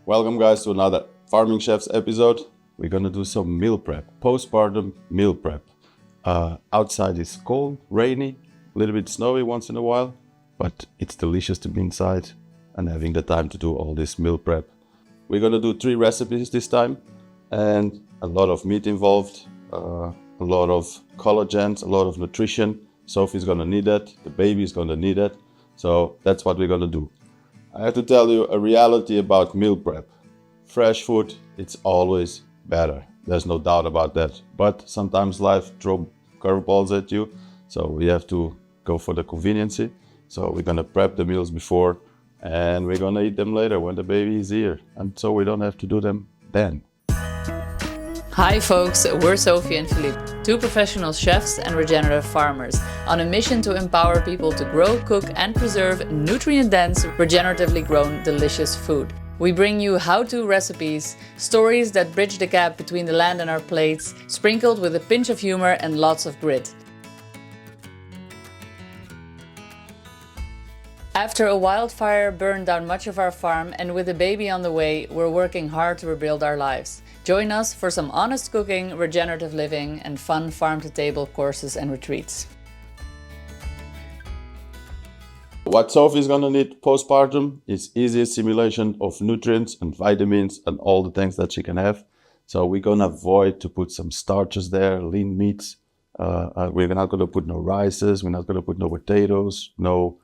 Welcome guys to another Farming Chefs episode. We're gonna do some meal prep, postpartum meal prep. Outside is cold, rainy, a little bit snowy once in a while, but it's delicious to be inside and having the time to do all this meal prep. We're gonna do 3 recipes this time and a lot of meat involved, a lot of collagens, a lot of nutrition. Sophie's gonna need that, the baby's gonna need it, so that's what we're gonna do. I have to tell you a reality about meal prep. Fresh food, it's always better. There's no doubt about that. But sometimes life throws curveballs at you, so we have to go for the conveniency. So we're gonna prep the meals before and we're gonna eat them later when the baby is here. And so we don't have to do them then. Hi folks, we're Sophie and Filipe, 2 professional chefs and regenerative farmers on a mission to empower people to grow, cook and preserve nutrient-dense, regeneratively grown, delicious food. We bring you how-to recipes, stories that bridge the gap between the land and our plates, sprinkled with a pinch of humor and lots of grit. After a wildfire burned down much of our farm and with a baby on the way, we're working hard to rebuild our lives. Join us for some honest cooking, regenerative living and fun farm-to-table courses and retreats. What Sophie's gonna need postpartum is easy assimilation of nutrients and vitamins and all the things that she can have. So we're gonna avoid to put some starches there, lean meats. We're not gonna put no rices, we're not gonna put no potatoes, no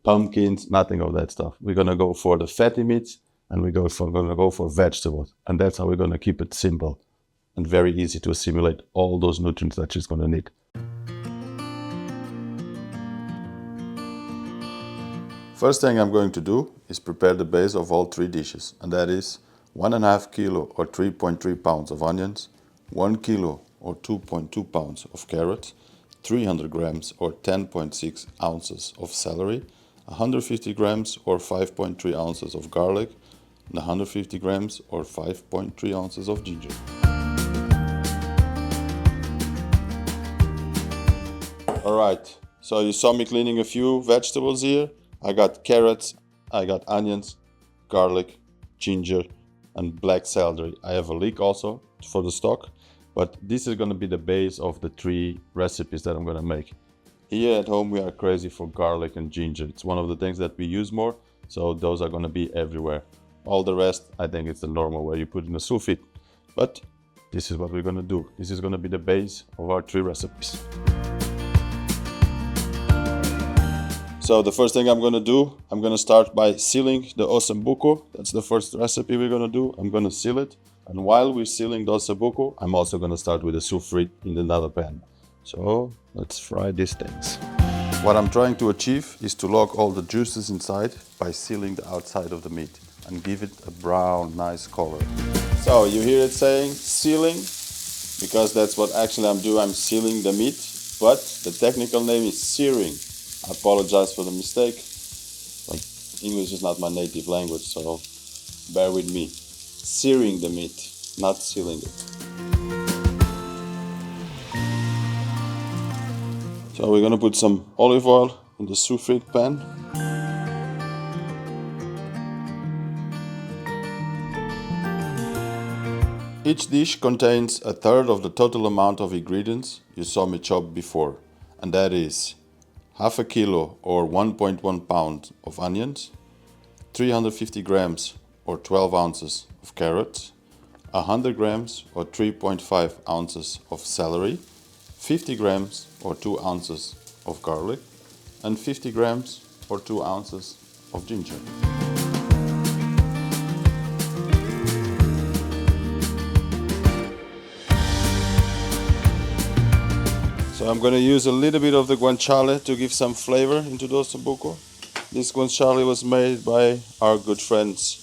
pumpkins, nothing of that stuff. We're gonna go for the fatty meats and we're gonna go for vegetables. And that's how we're gonna keep it simple and very easy to assimilate all those nutrients that she's gonna need. First thing I'm going to do is prepare the base of all 3 dishes, and that is 1.5 kilo or 3.3 pounds of onions, 1 kilo or 2.2 pounds of carrots, 300 grams or 10.6 ounces of celery, 150 grams or 5.3 ounces of garlic, and 150 grams or 5.3 ounces of ginger. Alright, so you saw me cleaning a few vegetables here. I got carrots, I got onions, garlic, ginger, and black celery. I have a leek also for the stock, but this is going to be the base of the 3 recipes that I'm going to make. Here at home we are crazy for garlic and ginger. It's one of the things that we use more, so those are going to be everywhere. All the rest, I think it's the normal way you put in a sous vide. But this is what we're going to do. This is going to be the base of our 3 recipes. So the first thing I'm going to do, I'm going to start by sealing the Osso Bucco. That's the first recipe we're going to do. I'm going to seal it. And while we're sealing the Osso Bucco, I'm also going to start with the sous vide in another pan. So let's fry these things. What I'm trying to achieve is to lock all the juices inside by sealing the outside of the meat and give it a brown, nice color. So you hear it saying sealing, because that's what actually I'm doing. I'm sealing the meat, but the technical name is searing. I apologize for the mistake, but English is not my native language, so bear with me. Searing the meat, not sealing it. So we're gonna put some olive oil in the sous vide pan. Each dish contains 1/3 of the total amount of ingredients you saw me chop before, and that is 1/2 kilo or 1.1 pound of onions, 350 grams or 12 ounces of carrots, 100 grams or 3.5 ounces of celery, 50 grams or 2 ounces of garlic, and 50 grams or 2 ounces of ginger. So I'm going to use a little bit of the guanciale to give some flavor into the Osso Bucco. This guanciale was made by our good friends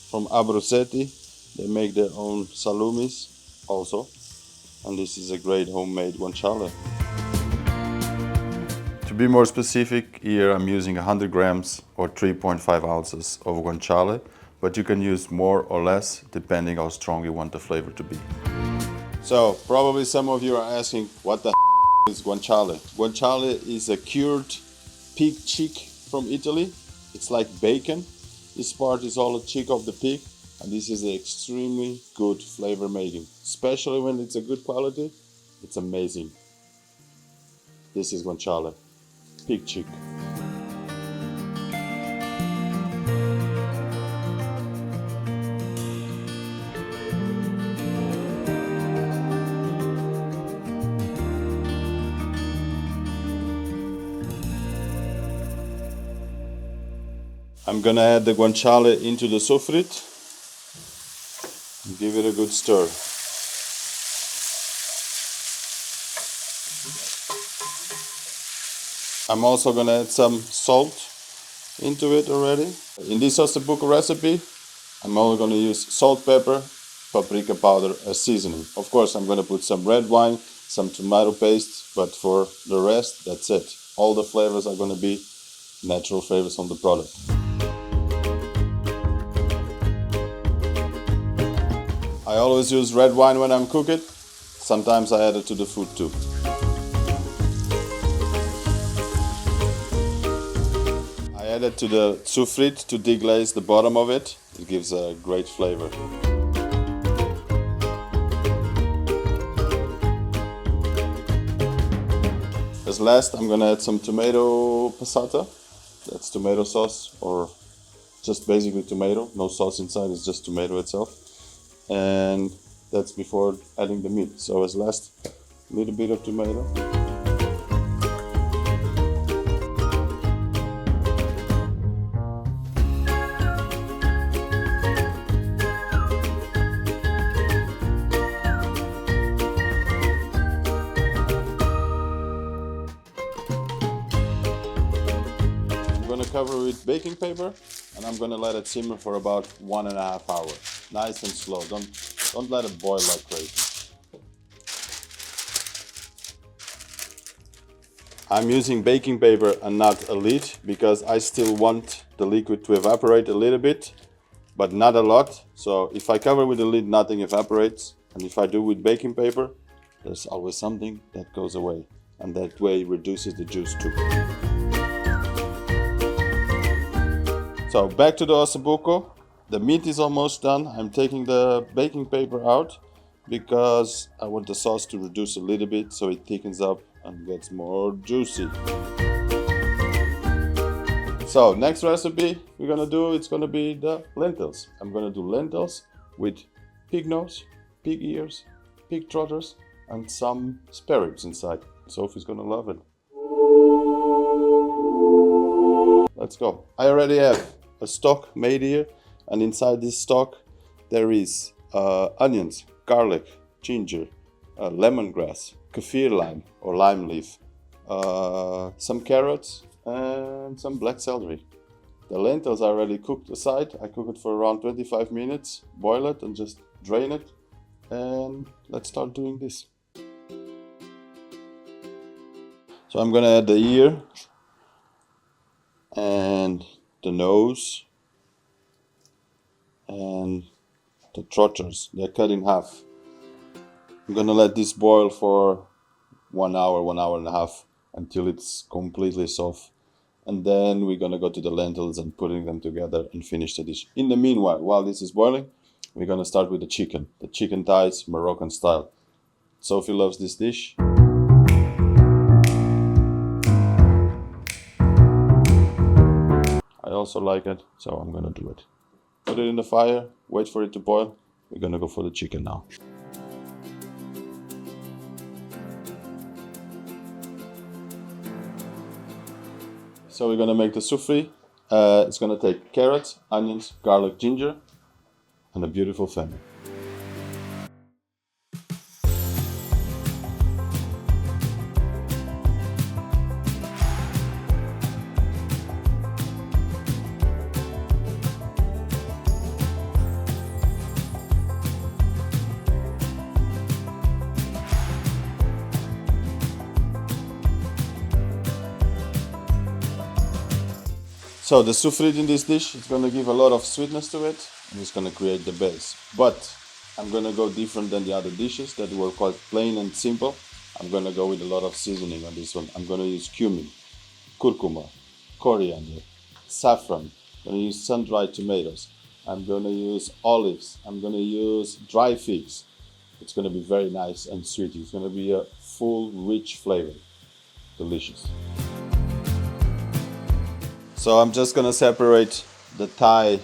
from Abruzzeti. They make their own salumis also. And this is a great homemade guanciale. To be more specific, here I'm using 100 grams or 3.5 ounces of guanciale, but you can use more or less depending how strong you want the flavor to be. So probably some of you are asking, what the is guanciale? Guanciale is a cured pig cheek from Italy. It's like bacon. This part is all the cheek of the pig, and this is extremely good flavor making, especially when it's a good quality. It's amazing. This is guanciale, pig cheek. I'm gonna add the guanciale into the sofrit and give it a good stir. I'm also gonna add some salt into it already. In this Osso Bucco recipe, I'm only gonna use salt, pepper, paprika powder as seasoning. Of course, I'm gonna put some red wine, some tomato paste, but for the rest, that's it. All the flavors are gonna be natural flavors on the product. I always use red wine when I'm cooking. Sometimes I add it to the food too. I add it to the sofrit to deglaze the bottom of it. It gives a great flavor. As last, I'm gonna add some tomato passata. That's tomato sauce, or just basically tomato. No sauce inside, it's just tomato itself. And that's before adding the meat. So as last, a little bit of tomato. I'm gonna cover it with baking paper, and I'm gonna let it simmer for about 1.5 hours. Nice and slow. Don't let it boil like crazy. I'm using baking paper and not a lid because I still want the liquid to evaporate a little bit, but not a lot. So if I cover with a lid, nothing evaporates. And if I do with baking paper, there's always something that goes away. And that way reduces the juice too. So back to the Osso Bucco. The meat is almost done. I'm taking the baking paper out because I want the sauce to reduce a little bit so it thickens up and gets more juicy. So next recipe we're gonna do, it's gonna be the lentils. I'm gonna do lentils with pig nose, pig ears, pig trotters, and some spare ribs inside. Sophie's gonna love it. Let's go. I already have a stock made here. And inside this stock, there is onions, garlic, ginger, lemongrass, kaffir lime or lime leaf, some carrots, and some black celery. The lentils are already cooked aside. I cook it for around 25 minutes, boil it and just drain it. And let's start doing this. So I'm gonna add the ear and the nose and the trotters. They're cut in half. I'm gonna let this boil for 1 hour, 1.5 hours until it's completely soft. And then we're gonna go to the lentils and putting them together and finish the dish. In the meanwhile, while this is boiling, we're gonna start with the chicken thighs, Moroccan style. Sophie loves this dish. I also like it, so I'm gonna do it. Put it in the fire, wait for it to boil. We're gonna go for the chicken now. So we're gonna make the souffle. It's gonna take carrots, onions, garlic, ginger, and a beautiful fennel. So the souffle in this dish is going to give a lot of sweetness to it, and it's going to create the base. But I'm going to go different than the other dishes that were quite plain and simple. I'm going to go with a lot of seasoning on this one. I'm going to use cumin, curcuma, coriander, saffron, I'm going to use sun-dried tomatoes. I'm going to use olives. I'm going to use dry figs. It's going to be very nice and sweet. It's going to be a full, rich flavor. Delicious. So I'm just going to separate the thigh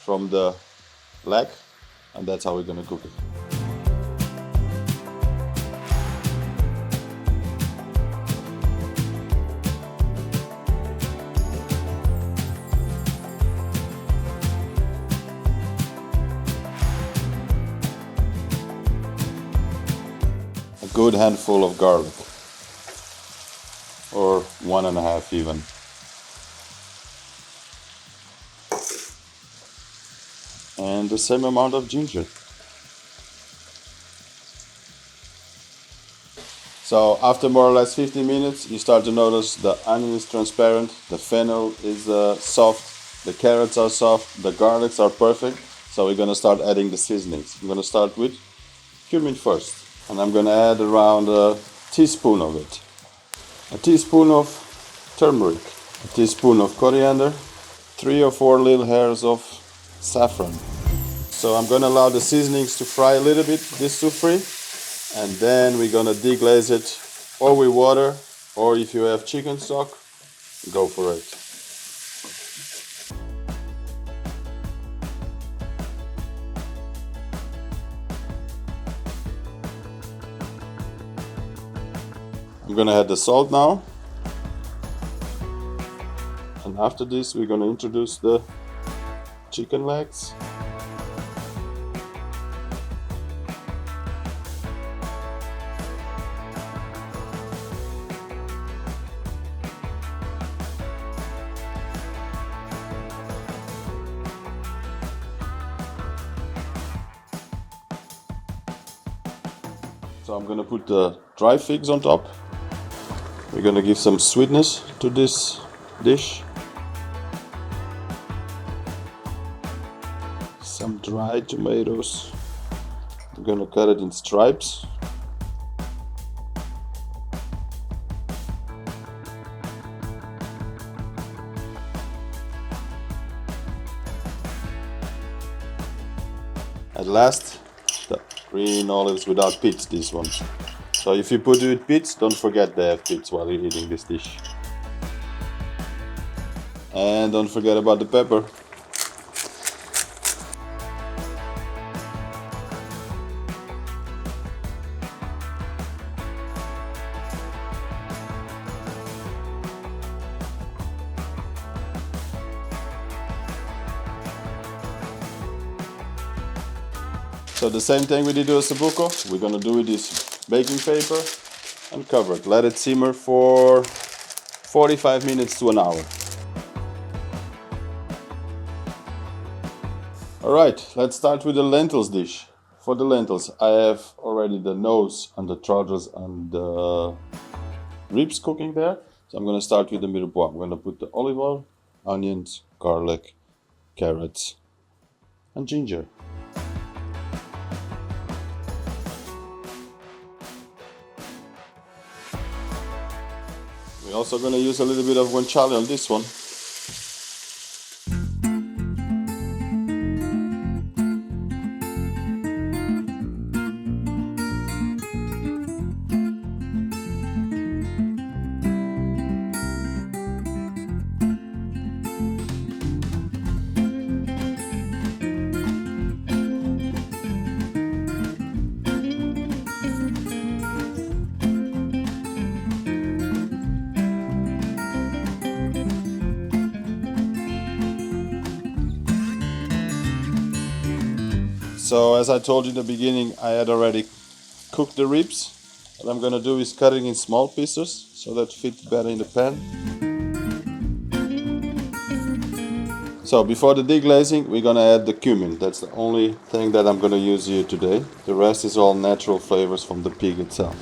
from the leg, and that's how we're going to cook it. A good handful of garlic, or 1.5 even. And the same amount of ginger. So after more or less 15 minutes, you start to notice the onion is transparent, the fennel is soft, the carrots are soft, the garlics are perfect. So we're going to start adding the seasonings. I'm going to start with cumin first. And I'm going to add around a teaspoon of it. A teaspoon of turmeric, a teaspoon of coriander, 3 or 4 little hairs of saffron. So I'm going to allow the seasonings to fry a little bit, this souffle, and then we're going to deglaze it or with water, or if you have chicken stock, go for it. I'm going to add the salt now, and after this we're going to introduce the chicken legs. So I'm going to put the dry figs on top. We're going to give some sweetness to this dish. Some dried tomatoes. I'm going to cut it in stripes. At last, the green olives without pits, this one. So if you put it with pits, don't forget they have pits while you're eating this dish. And don't forget about the pepper. So the same thing we did with Osso Bucco, we're going to do with this baking paper and cover it. Let it simmer for 45 minutes to an hour. Alright, let's start with the lentils dish. For the lentils, I have already the nose and the trotters and the ribs cooking there. So I'm going to start with the mirepoix. I'm going to put the olive oil, onions, garlic, carrots and ginger. We're also going to use a little bit of guanciale on this one. So as I told you in the beginning, I had already cooked the ribs. What I'm going to do is cutting in small pieces so that fits better in the pan. So before the deglazing, we're going to add the cumin. That's the only thing that I'm going to use here today. The rest is all natural flavors from the pig itself.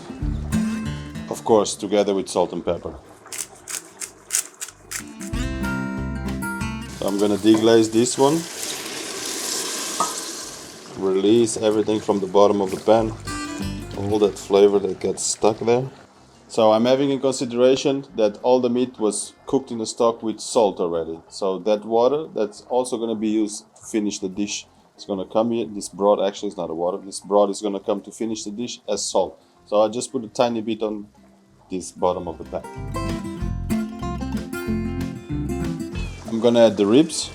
Of course, together with salt and pepper. So I'm going to deglaze this one. Release everything from the bottom of the pan, all that flavor that gets stuck there. So I'm having in consideration that all the meat was cooked in the stock with salt already. So that water, that's also going to be used to finish the dish. It's going to come here. This broth actually is not a water. This broth is going to come to finish the dish as salt. So I just put a tiny bit on this bottom of the pan. I'm going to add the ribs.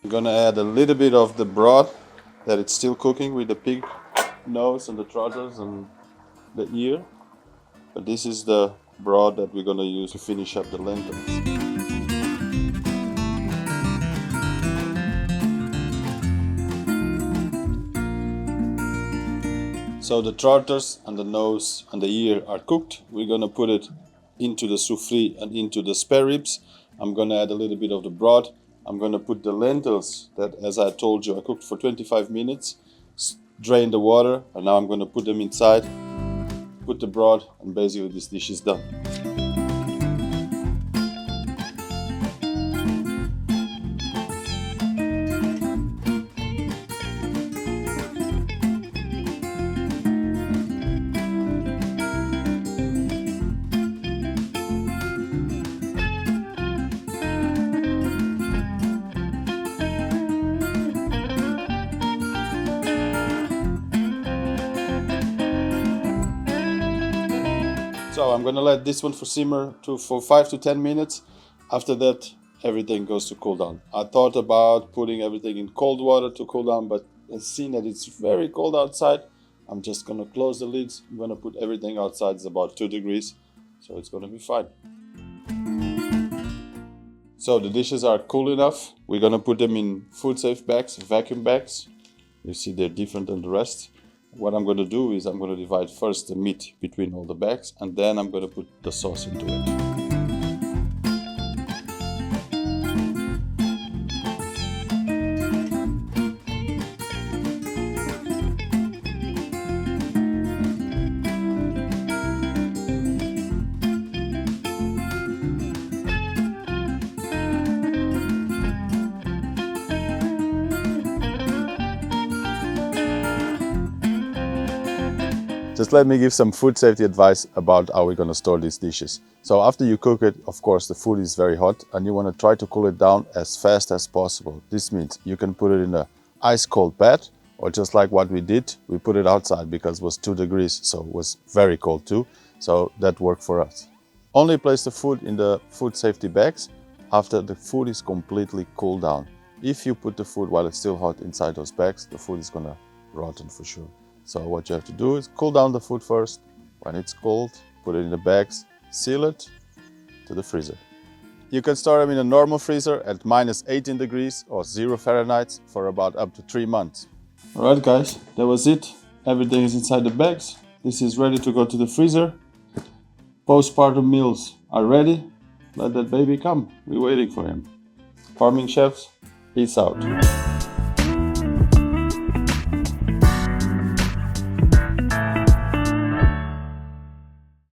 I'm going to add a little bit of the broth that it's still cooking with the pig nose and the trotters and the ear. But this is the broth that we're going to use to finish up the lentils. So the trotters and the nose and the ear are cooked. We're going to put it into the souffle and into the spare ribs. I'm going to add a little bit of the broth. I'm going to put the lentils that, as I told you, I cooked for 25 minutes, drain the water, and now I'm going to put them inside, put the broth, and basically this dish is done. So I'm gonna let this one simmer for 5 to 10 minutes. After that, everything goes to cool down. I thought about putting everything in cold water to cool down, but seeing that it's very cold outside, I'm just gonna close the lids. I'm gonna put everything outside. It's about 2 degrees, so it's gonna be fine. So the dishes are cool enough. We're gonna put them in food safe bags, vacuum bags. You see they're different than the rest. What I'm going to do is I'm going to divide first the meat between all the bags, and then I'm going to put the sauce into it. Just let me give some food safety advice about how we're going to store these dishes. So after you cook it, of course, the food is very hot and you want to try to cool it down as fast as possible. This means you can put it in an ice cold bed, or just like what we did, we put it outside because it was 2 degrees, so it was very cold too. So that worked for us. Only place the food in the food safety bags after the food is completely cooled down. If you put the food while it's still hot inside those bags, the food is going to rotten for sure. So what you have to do is cool down the food first. When it's cold, put it in the bags, seal it to the freezer. You can store them in a normal freezer at minus 18 degrees or 0 Fahrenheit for about up to 3 months. Alright guys, that was it. Everything is inside the bags. This is ready to go to the freezer. Postpartum meals are ready. Let that baby come. We're waiting for him. Farming chefs, peace out.